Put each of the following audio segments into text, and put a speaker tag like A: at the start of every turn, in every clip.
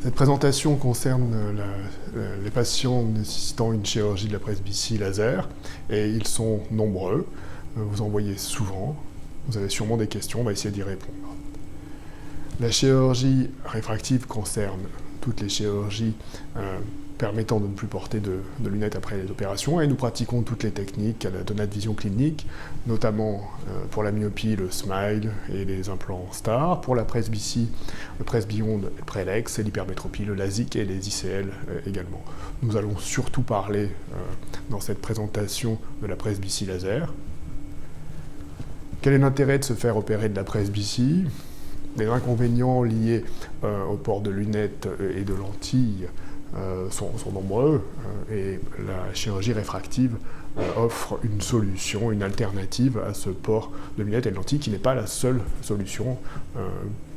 A: Cette présentation concerne les patients nécessitant une chirurgie de la presbytie laser, et ils sont nombreux. Vous en voyez souvent. Vous avez sûrement des questions, on va essayer d'y répondre. La chirurgie réfractive concerne toutes les chirurgies permettant de ne plus porter de lunettes après les opérations, et nous pratiquons toutes les techniques de notre vision clinique, notamment pour la myopie, le SMILE et les implants STAR, pour la presbytie, le presbyonde et le Prelex, et l'hypermétropie, le LASIK et les ICL également. Nous allons surtout parler dans cette présentation de la presbytie laser. Quel est l'intérêt de se faire opérer de la presbytie? Les inconvénients liés au port de lunettes et de lentilles sont nombreux, et la chirurgie réfractive offre une solution, une alternative à ce port de lunettes et de lentilles qui n'est pas la seule solution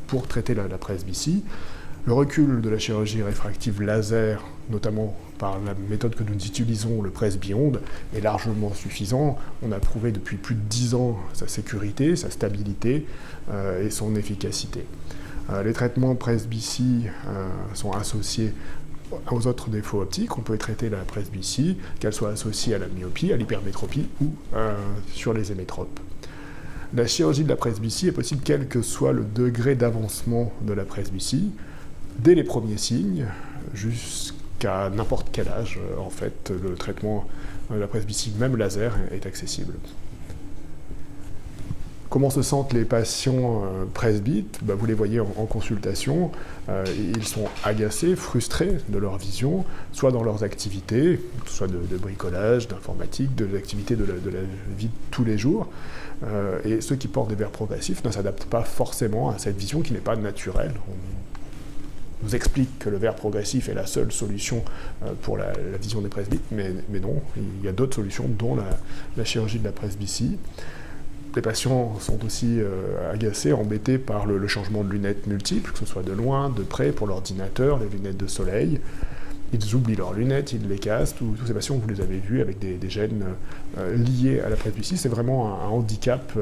A: pour traiter la presbytie. Le recul de la chirurgie réfractive laser, notamment par la méthode que nous utilisons, le presbyonde, est largement suffisant. On a prouvé depuis plus de 10 ans sa sécurité, sa stabilité et son efficacité. Les traitements presbytie sont associés aux autres défauts optiques. On peut traiter la presbytie, qu'elle soit associée à la myopie, à l'hypermétropie ou sur les hémétropes. La chirurgie de la presbytie est possible quel que soit le degré d'avancement de la presbytie, dès les premiers signes jusqu'à n'importe quel âge. En fait, le traitement de la presbytie, même laser, est accessible. Comment se sentent les patients presbytes? Vous les voyez en consultation. Ils sont agacés, frustrés de leur vision, soit dans leurs activités, soit de bricolage, d'informatique, de l'activité de la vie de tous les jours. Et ceux qui portent des verres progressifs ne s'adaptent pas forcément à cette vision qui n'est pas naturelle. On nous explique que le verre progressif est la seule solution pour la vision des presbytes, mais non, il y a d'autres solutions, dont la chirurgie de la presbytie. Les patients sont aussi agacés, embêtés par le changement de lunettes multiples, que ce soit de loin, de près, pour l'ordinateur, les lunettes de soleil. Ils oublient leurs lunettes, ils les cassent. Tous ces patients, vous les avez vus avec des gènes liés à la presbytie. C'est vraiment un handicap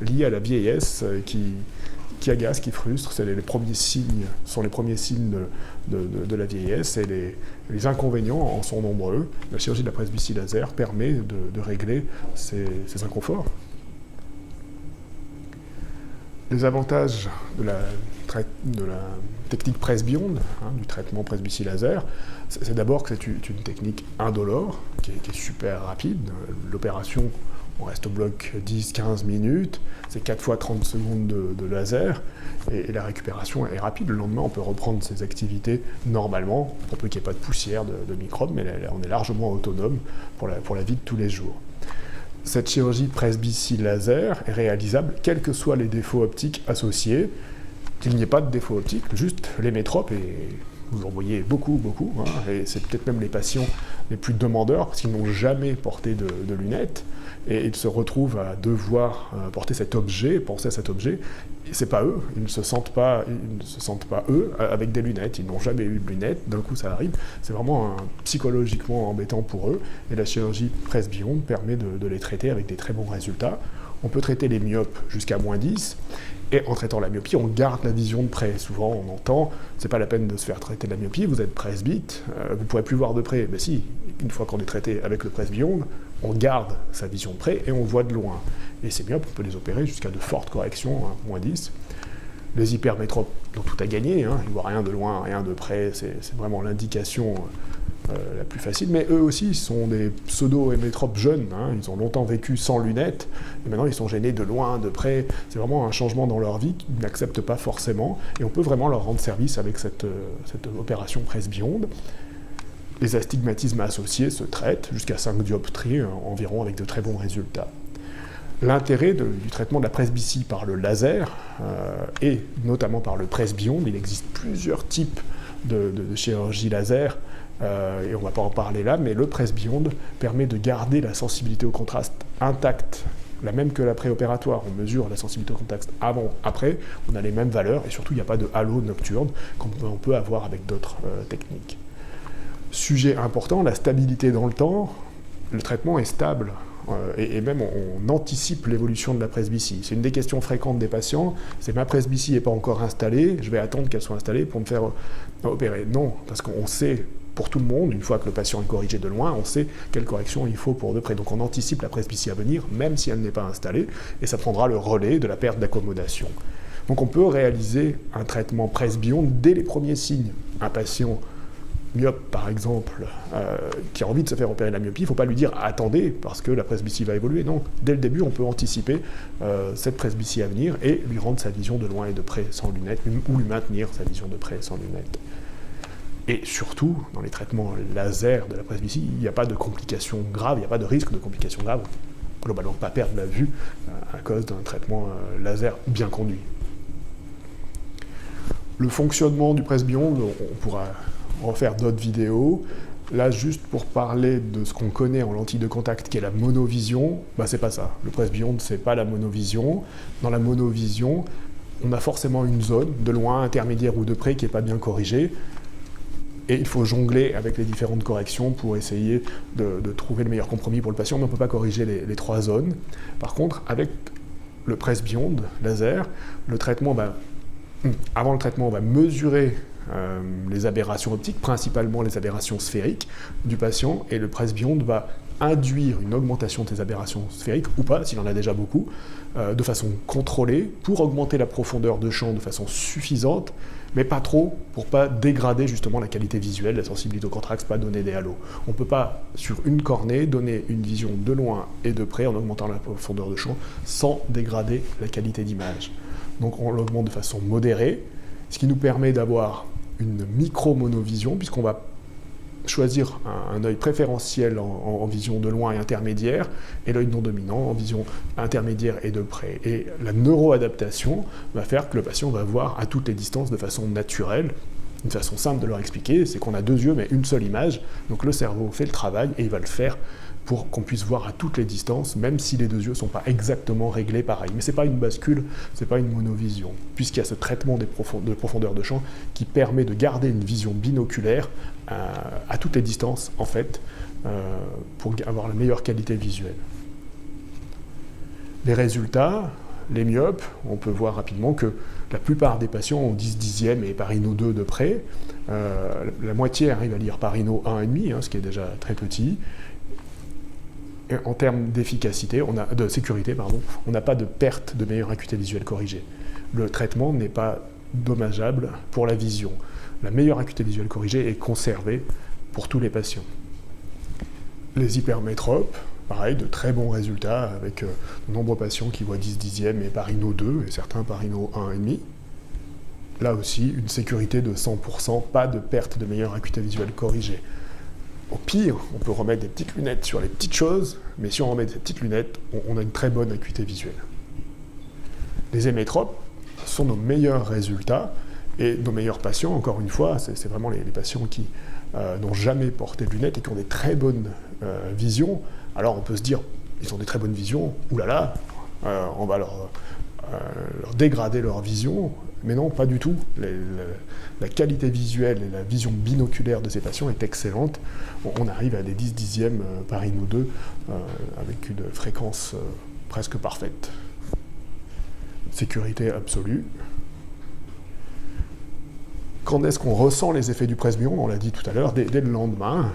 A: lié à la vieillesse qui agace, qui frustre. C'est les premiers signes, sont les premiers signes de la vieillesse, et les inconvénients en sont nombreux. La chirurgie de la presbytie laser permet de régler ces inconforts. Les avantages de la technique presbyonde, du traitement presbytie laser, c'est d'abord que c'est une technique indolore, qui est super rapide. L'opération, on reste au bloc 10-15 minutes, c'est 4 fois 30 secondes de laser, et la récupération est rapide. Le lendemain, on peut reprendre ses activités normalement, pour peu qu'il n'y ait pas de poussière, de microbes, mais on est largement autonome pour la vie de tous les jours. Cette chirurgie presbytie laser est réalisable quels que soient les défauts optiques associés, qu'il n'y ait pas de défauts optiques, juste les métropes, et vous en voyez beaucoup, et c'est peut-être même les patients les plus demandeurs, parce qu'ils n'ont jamais porté de lunettes, et ils se retrouvent à devoir porter cet objet, penser à cet objet, et c'est pas eux, ils ne se sentent pas eux avec des lunettes, ils n'ont jamais eu de lunettes, d'un coup ça arrive, c'est vraiment psychologiquement embêtant pour eux, et la chirurgie presbyonde permet de les traiter avec des très bons résultats. On peut traiter les myopes jusqu'à -10, et en traitant la myopie, on garde la vision de près. Souvent, on entend, c'est pas la peine de se faire traiter de la myopie, vous êtes presbyte, vous pourrez plus voir de près. Mais si, une fois qu'on est traité avec le presbyonde, on garde sa vision de près et on voit de loin. Et ces myopes, on peut les opérer jusqu'à de fortes corrections, -10. Les hypermétropes ont tout à gagner, ils ne voient rien de loin, rien de près, c'est vraiment l'indication la plus facile, mais eux aussi sont des pseudo-hémétropes jeunes, ils ont longtemps vécu sans lunettes, et maintenant ils sont gênés de loin, de près, c'est vraiment un changement dans leur vie qu'ils n'acceptent pas forcément, et on peut vraiment leur rendre service avec cette opération presbyonde. Les astigmatismes associés se traitent jusqu'à 5 dioptries environ, avec de très bons résultats. L'intérêt du traitement de la presbytie par le laser, et notamment par le presbyonde, il existe plusieurs types de chirurgie laser, et on ne va pas en parler là, mais le presbyonde permet de garder la sensibilité au contraste intacte, la même que la préopératoire. On mesure la sensibilité au contraste avant, après, on a les mêmes valeurs, et surtout il n'y a pas de halo nocturne qu'on peut avoir avec d'autres techniques. Sujet important, la stabilité dans le temps. Le traitement est stable et même on anticipe l'évolution de la presbytie. C'est une des questions fréquentes des patients, c'est ma presbytie n'est pas encore installée, je vais attendre qu'elle soit installée pour me faire opérer. Non, parce qu'on sait, pour tout le monde, une fois que le patient est corrigé de loin, on sait quelle correction il faut pour de près. Donc on anticipe la presbytie à venir, même si elle n'est pas installée, et ça prendra le relais de la perte d'accommodation. Donc on peut réaliser un traitement presbyonde dès les premiers signes. Un patient myope, par exemple, qui a envie de se faire opérer de la myopie, il ne faut pas lui dire « attendez, parce que la presbytie va évoluer ». Non, dès le début, on peut anticiper cette presbytie à venir et lui rendre sa vision de loin et de près sans lunettes, ou lui maintenir sa vision de près sans lunettes. Et surtout, dans les traitements laser de la presbytie, il n'y a pas de complications graves, il n'y a pas de risque de complications graves. Globalement, pas perdre la vue à cause d'un traitement laser bien conduit. Le fonctionnement du presbyonde, on pourra refaire d'autres vidéos. Là, juste pour parler de ce qu'on connaît en lentille de contact, qui est la monovision, c'est pas ça. Le presbyonde, c'est pas la monovision. Dans la monovision, on a forcément une zone, de loin, intermédiaire ou de près, qui n'est pas bien corrigée. Et il faut jongler avec les différentes corrections pour essayer de trouver le meilleur compromis pour le patient, mais on ne peut pas corriger les trois zones. Par contre, avec le presbyonde laser, le traitement, avant le traitement, on va mesurer les aberrations optiques, principalement les aberrations sphériques du patient, et le presbyonde va induire une augmentation de ces aberrations sphériques, ou pas, s'il en a déjà beaucoup, de façon contrôlée, pour augmenter la profondeur de champ de façon suffisante, mais pas trop, pour pas dégrader justement la qualité visuelle, la sensibilité au contraste, pas donner des halos. On ne peut pas, sur une cornée, donner une vision de loin et de près en augmentant la profondeur de champ, sans dégrader la qualité d'image. Donc on l'augmente de façon modérée, ce qui nous permet d'avoir une micro-monovision, puisqu'on va choisir un œil préférentiel en vision de loin et intermédiaire, et l'œil non dominant en vision intermédiaire et de près. Et la neuroadaptation va faire que le patient va voir à toutes les distances de façon naturelle. Une façon simple de leur expliquer, c'est qu'on a deux yeux mais une seule image, donc le cerveau fait le travail et il va le faire pour qu'on puisse voir à toutes les distances, même si les deux yeux ne sont pas exactement réglés pareil. Mais ce n'est pas une bascule, ce n'est pas une monovision, puisqu'il y a ce traitement de profondeur de champ qui permet de garder une vision binoculaire à toutes les distances, en fait, pour avoir la meilleure qualité visuelle. Les résultats, les myopes, on peut voir rapidement que la plupart des patients ont 10 dixièmes et Paris-No 2 de près. La moitié arrive à lire Paris-No 1,5, ce qui est déjà très petit. Et en termes d'efficacité, de sécurité, on n'a pas de perte de meilleure acuité visuelle corrigée. Le traitement n'est pas dommageable pour la vision. La meilleure acuité visuelle corrigée est conservée pour tous les patients. Les hypermétropes, pareil, de très bons résultats avec de nombreux patients qui voient 10 dixièmes et Paris-No 2 et certains Paris-No 1,5. Là aussi, une sécurité de 100%, pas de perte de meilleure acuité visuelle corrigée. Au pire, on peut remettre des petites lunettes sur les petites choses, mais si on remet ces petites lunettes, on a une très bonne acuité visuelle. Les hémétropes sont nos meilleurs résultats, et nos meilleurs patients, encore une fois, c'est vraiment les patients qui n'ont jamais porté de lunettes et qui ont des très bonnes visions. Alors on peut se dire, ils ont des très bonnes visions, oulala, on va leur dégrader leur vision, mais non, pas du tout. La qualité visuelle et la vision binoculaire de ces patients est excellente. On arrive à des 10 dixièmes Paris-No 2 avec une fréquence presque parfaite. Sécurité absolue. Quand est-ce qu'on ressent les effets du presbyonde? On l'a dit tout à l'heure, dès le lendemain,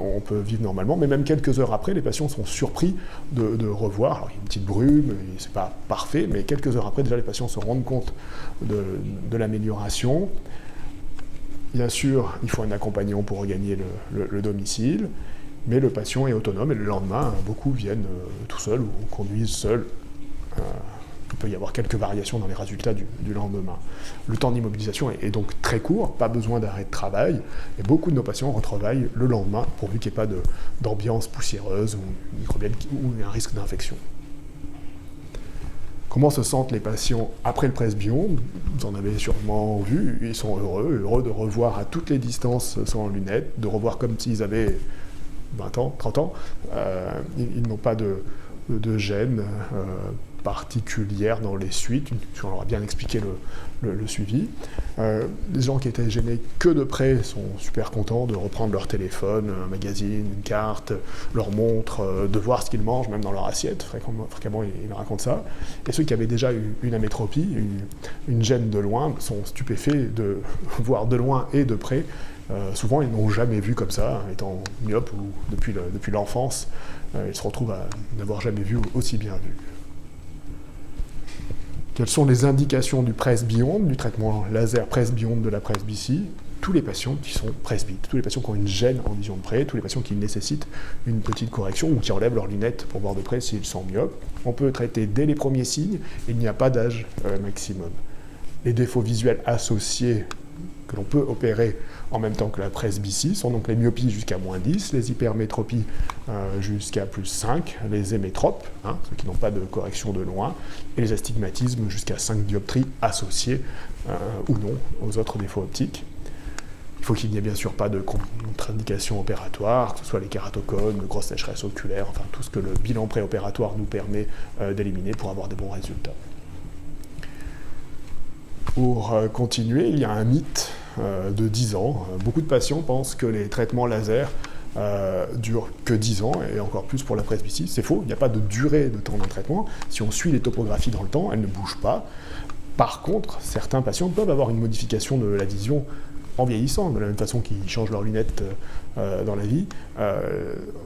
A: on peut vivre normalement, mais même quelques heures après, les patients sont surpris de revoir. Alors, il y a une petite brume, c'est pas parfait, mais quelques heures après, déjà, les patients se rendent compte de l'amélioration. Bien sûr, il faut un accompagnant pour regagner le domicile, mais le patient est autonome, et le lendemain, beaucoup viennent tout seuls ou conduisent seuls. Il peut y avoir quelques variations dans les résultats du lendemain. Le temps d'immobilisation est donc très court, pas besoin d'arrêt de travail, et beaucoup de nos patients retravaillent le lendemain, pourvu qu'il n'y ait pas d'ambiance poussiéreuse ou microbienne ou un risque d'infection. Comment se sentent les patients après le presbyonde? Vous en avez sûrement vu, ils sont heureux de revoir à toutes les distances sans lunettes, de revoir comme s'ils avaient 20 ans, 30 ans. Ils n'ont pas de gêne, particulière dans les suites, on leur a bien expliqué le suivi. Les gens qui étaient gênés que de près sont super contents de reprendre leur téléphone, un magazine, une carte, leur montre, de voir ce qu'ils mangent, même dans leur assiette, fréquemment ils racontent ça. Et ceux qui avaient déjà eu une amétropie, une gêne de loin, sont stupéfaits de voir de loin et de près. Souvent, ils n'ont jamais vu comme ça, étant myopes ou depuis l'enfance, ils se retrouvent à n'avoir jamais vu aussi bien vu. Quelles sont les indications du presbyonde, du traitement laser presbyonde de la presbytie? Tous les patients qui sont presbytes, tous les patients qui ont une gêne en vision de près, tous les patients qui nécessitent une petite correction ou qui enlèvent leurs lunettes pour voir de près s'ils sont myopes. On peut traiter dès les premiers signes, il n'y a pas d'âge maximum. Les défauts visuels associés que l'on peut opérer en même temps que la presbytie sont donc les myopies jusqu'à -10, les hypermétropies jusqu'à +5, les hémétropes, ceux qui n'ont pas de correction de loin, et les astigmatismes jusqu'à 5 dioptries associés ou non aux autres défauts optiques. Il faut qu'il n'y ait bien sûr pas de contre-indication opératoire, que ce soit les kératocones, de grosses sécheresses oculaires, enfin tout ce que le bilan préopératoire nous permet d'éliminer pour avoir des bons résultats. Pour continuer, il y a un mythe de 10 ans. Beaucoup de patients pensent que les traitements laser durent que 10 ans, et encore plus pour la presbytie. C'est faux, il n'y a pas de durée de temps d'un traitement. Si on suit les topographies dans le temps, elles ne bougent pas. Par contre, certains patients peuvent avoir une modification de la vision en vieillissant, de la même façon qu'ils changent leurs lunettes dans la vie,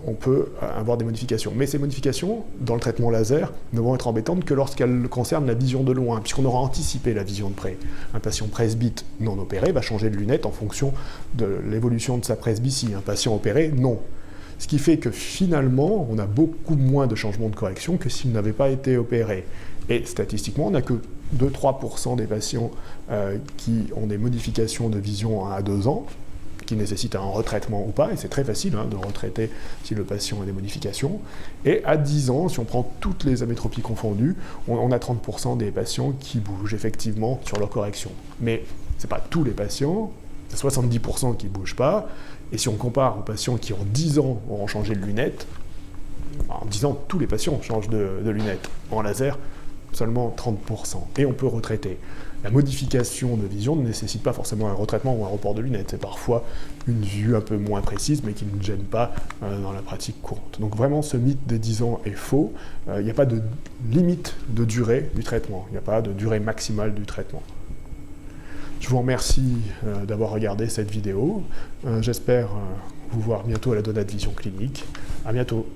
A: on peut avoir des modifications. Mais ces modifications, dans le traitement laser, ne vont être embêtantes que lorsqu'elles concernent la vision de loin, puisqu'on aura anticipé la vision de près. Un patient presbyte non opéré va changer de lunettes en fonction de l'évolution de sa presbytie. Un patient opéré, non. Ce qui fait que finalement, on a beaucoup moins de changements de correction que s'il n'avait pas été opéré. Et statistiquement, on n'a que 2-3% des patients qui ont des modifications de vision à 2 ans, qui nécessitent un retraitement ou pas, et c'est très facile de retraiter si le patient a des modifications. Et à 10 ans, si on prend toutes les amétropies confondues, on a 30% des patients qui bougent effectivement sur leur correction. Mais ce n'est pas tous les patients, c'est 70% qui ne bougent pas, et si on compare aux patients qui en 10 ans auront changé de lunettes, en 10 ans, tous les patients changent de lunettes. En laser, seulement 30%. Et on peut retraiter. La modification de vision ne nécessite pas forcément un retraitement ou un report de lunettes. C'est parfois une vue un peu moins précise, mais qui ne gêne pas dans la pratique courante. Donc vraiment, ce mythe des 10 ans est faux. Il n'y a pas de limite de durée du traitement. Il n'y a pas de durée maximale du traitement. Je vous remercie d'avoir regardé cette vidéo. J'espère vous voir bientôt à la Donat Vision Clinique. À bientôt.